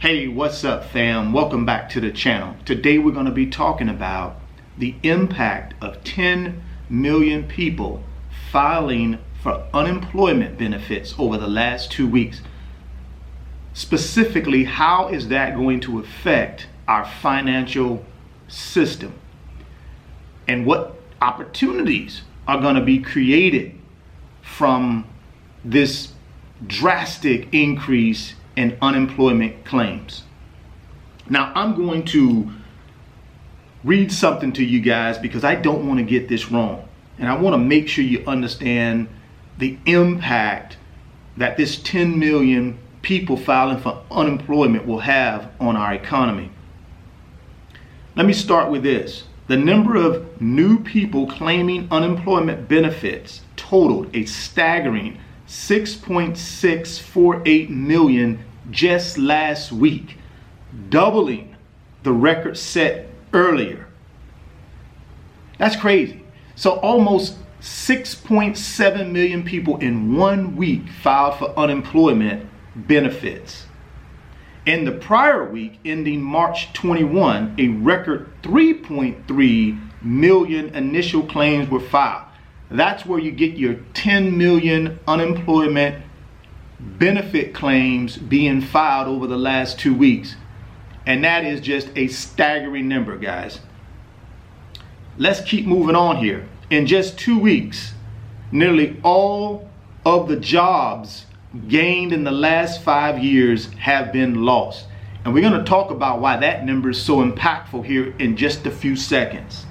Hey, what's up, fam? Welcome back to the channel. Today we're going to be talking about the impact of 10 million people filing for unemployment benefits over the last 2 weeks. Specifically, how is that going to affect our financial system? And what opportunities are going to be created from this drastic increase in unemployment claims. Now, I'm going to read something to you guys because I don't want to get this wrong. And I want to make sure you understand the impact that this 10 million people filing for unemployment will have on our economy. Let me start with this. The number of new people claiming unemployment benefits totaled a staggering 6.648 million just last week, doubling the record set earlier. That's crazy. So almost 6.7 million people in 1 week filed for unemployment benefits. In the prior week, ending March 21, a record 3.3 million initial claims were filed. That's where you get your 10 million unemployment benefit claims being filed over the last 2 weeks. And that is just a staggering number, guys. Let's keep moving on here. In just 2 weeks, nearly all of the jobs gained in the last 5 years have been lost. And we're going to talk about why that number is so impactful here in just a few seconds.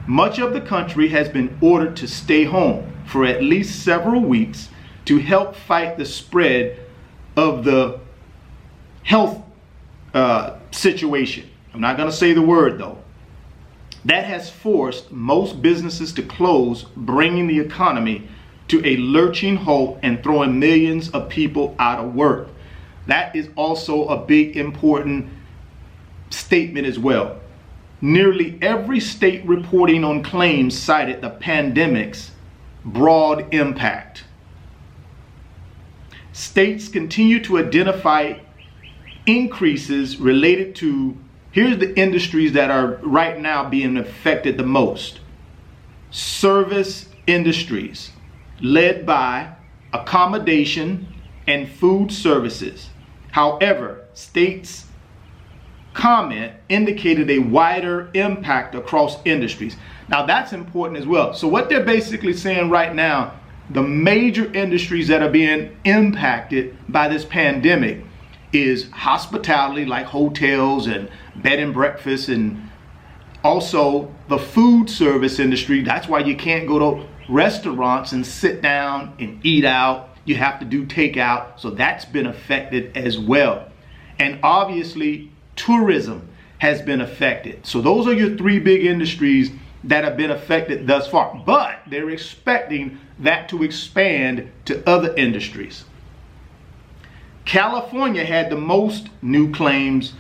Much of the country has been ordered to stay home for at least several weeks to help fight the spread of the health situation. I'm not going to say the word though. That has forced most businesses to close, bringing the economy to a lurching halt and throwing millions of people out of work. That is also a big important statement as well. Nearly every state reporting on claims cited the pandemic's broad impact. States continue to identify increases related to, here's the industries that are right now being affected the most. Service industries, led by accommodation and food services. However, states' comment indicated a wider impact across industries. Now that's important as well. So what they're basically saying right now, the major industries that are being impacted by this pandemic is hospitality, like hotels and bed and breakfast, and also the food service industry. That's why you can't go to restaurants and sit down and eat out. You have to do takeout. So that's been affected as well. And obviously tourism has been affected. So those are your three big industries that have been affected thus far, but they're expecting that to expand to other industries. California had the most new claims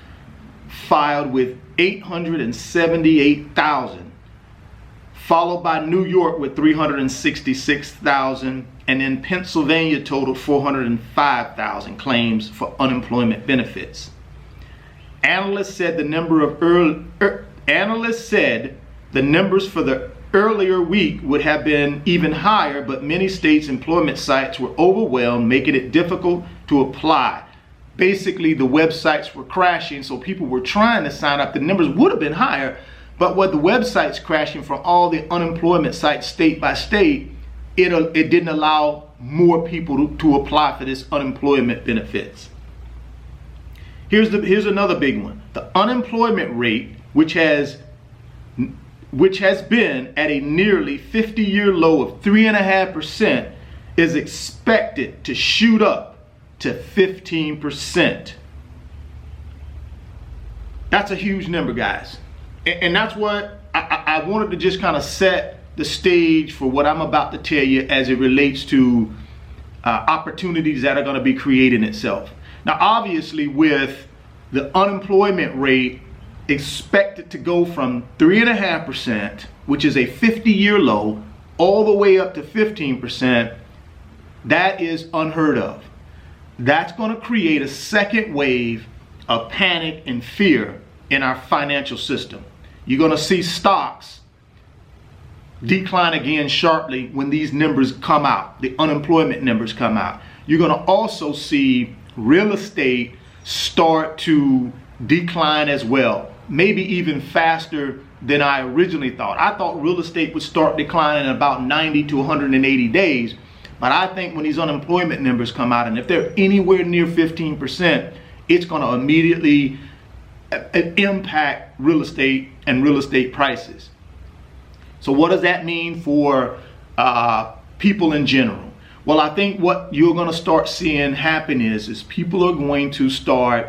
filed with 878,000, followed by New York with 366,000, and then Pennsylvania totaled 405,000 claims for unemployment benefits. Analysts said the numbers for the earlier week would have been even higher, but many states' employment sites were overwhelmed, making it difficult to apply. Basically, the websites were crashing, so people were trying to sign up. The numbers would have been higher, but with the websites crashing from all the unemployment sites state by state, it didn't allow more people to apply for this unemployment benefits. Here's another big one. The unemployment rate, which has been at a nearly 50-year low of 3.5%, is expected to shoot up to 15%. That's a huge number, guys. And that's what I wanted to just kind of set the stage for what I'm about to tell you as it relates to opportunities that are going to be creating itself. Now, obviously, with the unemployment rate expected to go from 3.5%, which is a 50-year low, all the way up to 15%, that is unheard of. That's going to create a second wave of panic and fear in our financial system. You're going to see stocks decline again sharply when these numbers come out, the unemployment numbers come out. You're going to also see real estate start to decline as well, maybe even faster than I originally thought. I thought real estate would start declining in about 90 to 180 days, but I think when these unemployment numbers come out, and if they're anywhere near 15%, it's going to immediately impact real estate and real estate prices. So what does that mean for people in general? Well, I think what you're going to start seeing happen is people are going to start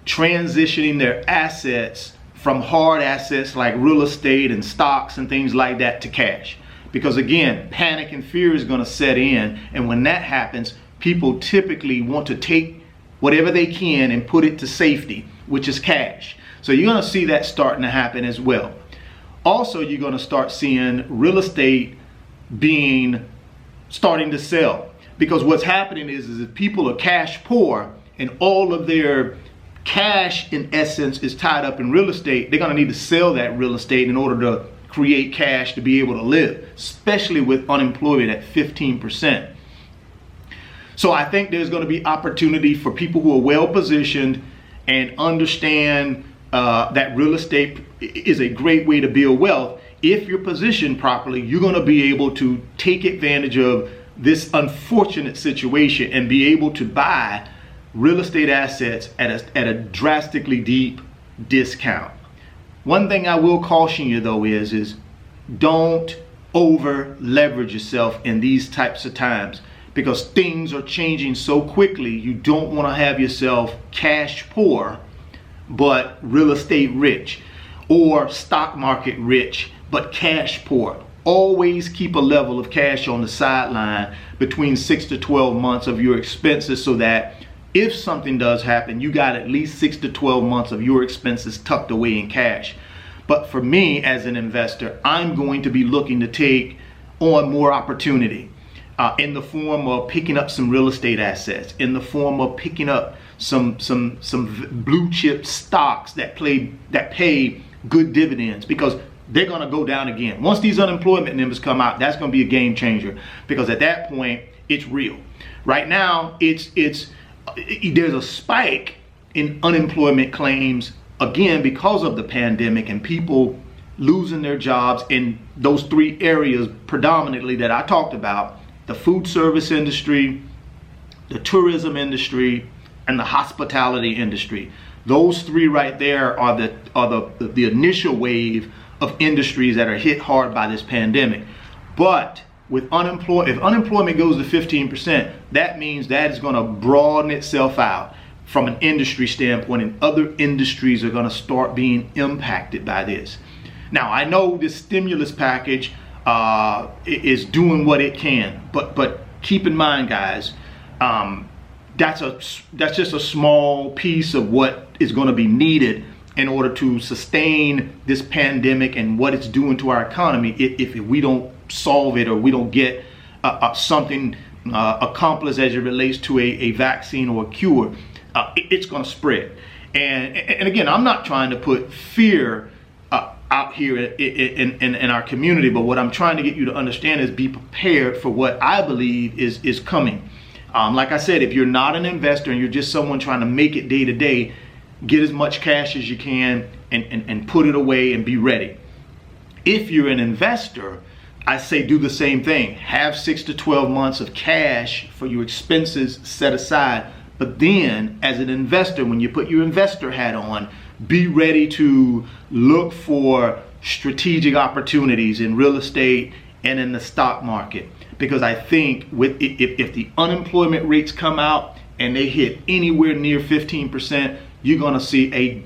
transitioning their assets from hard assets like real estate and stocks and things like that to cash. Because again, panic and fear is going to set in, and when that happens, people typically want to take whatever they can and put it to safety, which is cash. So you're going to see that starting to happen as well. Also, you're going to start seeing real estate starting to sell, because what's happening is if people are cash poor and all of their cash in essence is tied up in real estate, they're going to need to sell that real estate in order to create cash to be able to live, especially with unemployment at 15%. So I think there's going to be opportunity for people who are well positioned and understand that real estate is a great way to build wealth. If you're positioned properly, you're going to be able to take advantage of this unfortunate situation and be able to buy real estate assets at a drastically deep discount. One thing I will caution you though is don't over leverage yourself in these types of times, because things are changing so quickly. You don't want to have yourself cash poor but real estate rich, or stock market rich but cash poor. Always keep a level of cash on the sideline between 6 to 12 months of your expenses, so that if something does happen, you got at least 6 to 12 months of your expenses tucked away in cash. But for me as an investor, I'm going to be looking to take on more opportunity in the form of picking up some real estate assets, in the form of picking up some blue chip stocks that pay good dividends, because they're going to go down again. Once these unemployment numbers come out, that's going to be a game changer, because at that point it's real. Right now there's a spike in unemployment claims again because of the pandemic and people losing their jobs in those three areas predominantly that I talked about: the food service industry, the tourism industry, and the hospitality industry. Those three right there are the initial wave of industries that are hit hard by this pandemic. But with if unemployment goes to 15%, that means that is going to broaden itself out from an industry standpoint, and other industries are going to start being impacted by this. Now, I know this stimulus package is doing what it can, but keep in mind, guys, that's just a small piece of what is going to be needed in order to sustain this pandemic and what it's doing to our economy. If we don't solve it, or we don't get something accomplished as it relates to a vaccine or a cure, it's going to spread. And again, I'm not trying to put fear out here in our community, but what I'm trying to get you to understand is be prepared for what I believe is coming. Like I said, if you're not an investor and you're just someone trying to make it day to day, get as much cash as you can and put it away and be ready. If you're an investor, I say do the same thing. Have 6 to 12 months of cash for your expenses set aside. But then as an investor, when you put your investor hat on, be ready to look for strategic opportunities in real estate and in the stock market. Because I think if the unemployment rates come out and they hit anywhere near 15%, you're going to see a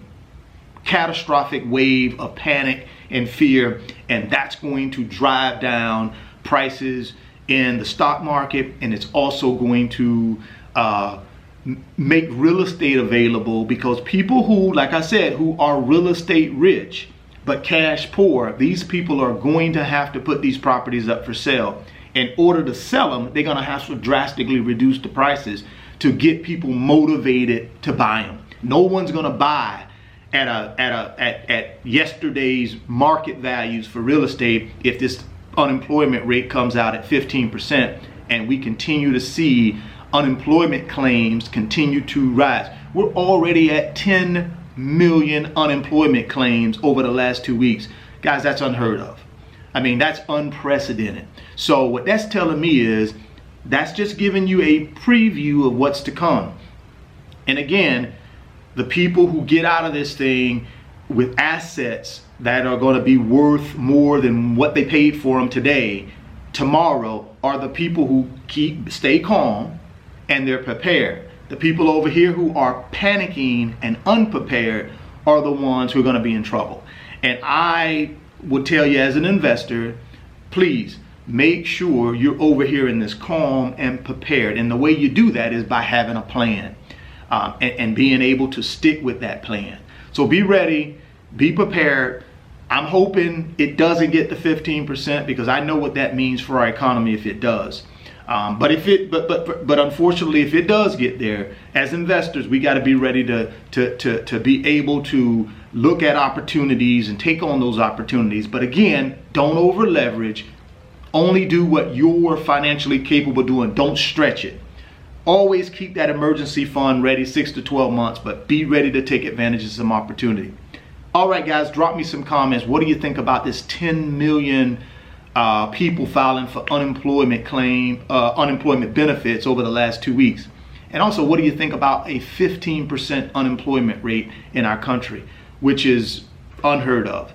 catastrophic wave of panic and fear, and that's going to drive down prices in the stock market, and it's also going to make real estate available, because people who, like I said, who are real estate rich but cash poor, these people are going to have to put these properties up for sale. In order to sell them, they're going to have to drastically reduce the prices to get people motivated to buy them. No one's going to buy at yesterday's market values for real estate if this unemployment rate comes out at 15% and we continue to see unemployment claims continue to rise. We're already at 10 million unemployment claims over the last 2 weeks. Guys, that's unheard of. I mean, that's unprecedented. So what that's telling me is that's just giving you a preview of what's to come. And again, the people who get out of this thing with assets that are going to be worth more than what they paid for them today, tomorrow, are the people who stay calm and they're prepared. The people over here who are panicking and unprepared are the ones who are going to be in trouble. And I would tell you as an investor, please make sure you're over here in this calm and prepared. And the way you do that is by having a plan and being able to stick with that plan. So be ready, be prepared. I'm hoping it doesn't get to 15% because I know what that means for our economy if it does. But unfortunately, if it does get there, as investors, we got to be ready to be able to look at opportunities and take on those opportunities. But again, don't over leverage. Only do what you're financially capable of doing. Don't stretch it. Always keep that emergency fund ready 6 to 12 months, but be ready to take advantage of some opportunity. All right, guys, drop me some comments. What do you think about this 10 million people filing for unemployment benefits over the last 2 weeks? And also, what do you think about a 15% unemployment rate in our country, which is unheard of?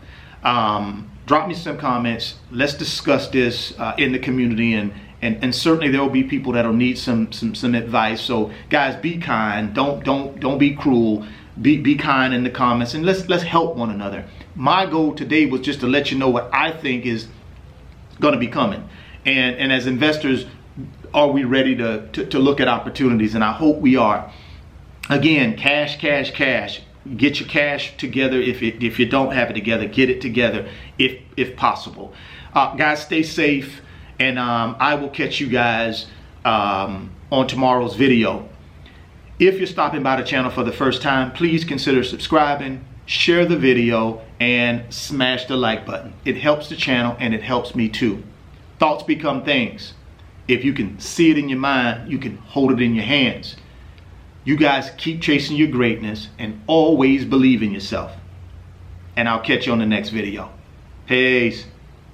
Drop me some comments. Let's discuss this in the community, and certainly there will be people that'll need some advice. So guys, be kind. Don't be cruel. Be kind in the comments, and let's help one another. My goal today was just to let you know what I think is going to be coming, and as investors, are we ready to look at opportunities? And I hope we are. Again, cash. Get your cash together. If you don't have it together, get it together if possible. Guys, stay safe, and I will catch you guys on tomorrow's video. If you're stopping by the channel for the first time, please consider subscribing, share the video, and smash the like button. It helps the channel and it helps me too. Thoughts become things. If you can see it in your mind, you can hold it in your hands. You guys keep chasing your greatness and always believe in yourself. And I'll catch you on the next video. Peace.